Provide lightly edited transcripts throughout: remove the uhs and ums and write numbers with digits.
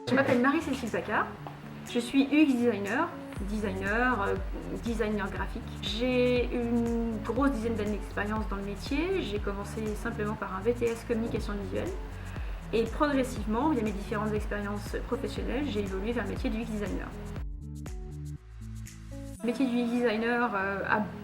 Je m'appelle Marie-Cécile Zaccar, je suis UX designer graphique. J'ai une grosse dizaine d'années d'expérience dans le métier. J'ai commencé simplement par un BTS communication visuelle et progressivement, via mes différentes expériences professionnelles, j'ai évolué vers le métier du UX designer. Le métier du UX designer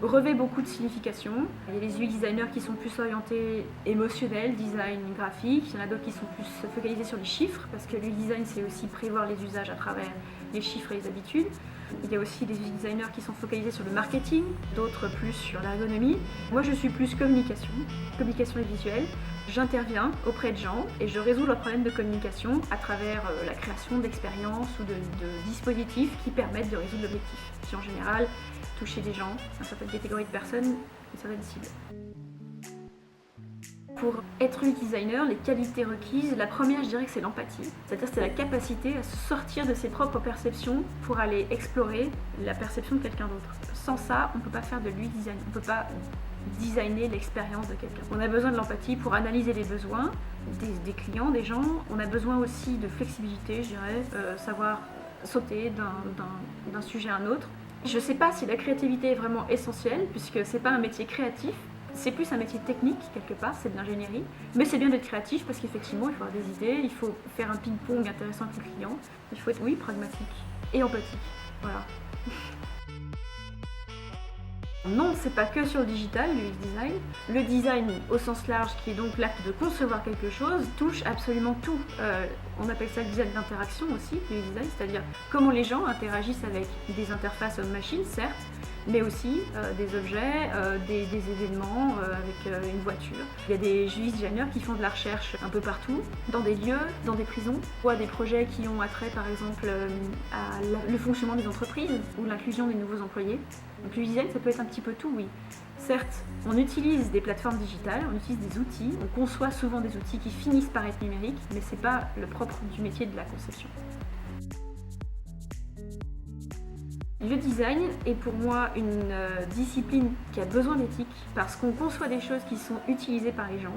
revêt beaucoup de significations. Il y a les UX designers qui sont plus orientés émotionnels, design graphique. Il y en a d'autres qui sont plus focalisés sur les chiffres, parce que l'UX design, c'est aussi prévoir les usages à travers les chiffres et les habitudes. Il y a aussi des UX designers qui sont focalisés sur le marketing, d'autres plus sur l'ergonomie. Moi, je suis plus communication et visuel. J'interviens auprès de gens et je résous leurs problèmes de communication à travers la création d'expériences ou de dispositifs qui permettent de résoudre l'objectif, qui en général toucher des gens, une certaine catégorie de personnes, une certaine cible. Pour être UX designer, les qualités requises, la première, je dirais que c'est l'empathie. C'est-à-dire c'est la capacité à se sortir de ses propres perceptions pour aller explorer la perception de quelqu'un d'autre. Sans ça, on ne peut pas faire de l'UX design, on ne peut pas designer l'expérience de quelqu'un. On a besoin de l'empathie pour analyser les besoins des clients, des gens. On a besoin aussi de flexibilité, je dirais, savoir sauter d'un sujet à un autre. Je ne sais pas si la créativité est vraiment essentielle, puisque ce n'est pas un métier créatif. C'est plus un métier technique, quelque part, c'est de l'ingénierie. Mais c'est bien d'être créatif parce qu'effectivement, il faut avoir des idées, il faut faire un ping-pong intéressant avec le client. Il faut être, oui, pragmatique et empathique. Voilà. Non, c'est pas que sur le digital, le UX design. Le design, au sens large, qui est donc l'acte de concevoir quelque chose, touche absolument tout. On appelle ça le design d'interaction aussi, le UX design, c'est-à-dire comment les gens interagissent avec des interfaces homme-machine, certes, mais aussi des objets, des événements avec une voiture. Il y a des UX designers qui font de la recherche un peu partout, dans des lieux, dans des prisons, ou à des projets qui ont attrait par exemple à le fonctionnement des entreprises ou l'inclusion des nouveaux employés. Donc le design, ça peut être un petit peu tout, oui. Certes, on utilise des plateformes digitales, on utilise des outils, on conçoit souvent des outils qui finissent par être numériques, mais c'est pas le propre du métier de la conception. Le design est pour moi une discipline qui a besoin d'éthique parce qu'on conçoit des choses qui sont utilisées par les gens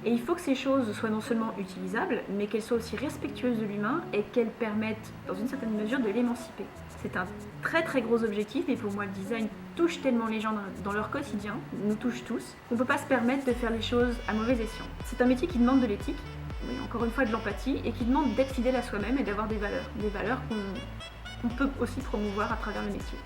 et il faut que ces choses soient non seulement utilisables mais qu'elles soient aussi respectueuses de l'humain et qu'elles permettent dans une certaine mesure de l'émanciper. C'est un très très gros objectif et pour moi le design touche tellement les gens dans leur quotidien, nous touche tous, qu'on ne peut pas se permettre de faire les choses à mauvais escient. C'est un métier qui demande de l'éthique, oui, encore une fois de l'empathie et qui demande d'être fidèle à soi-même et d'avoir des valeurs qu'on peut aussi promouvoir à travers le métier.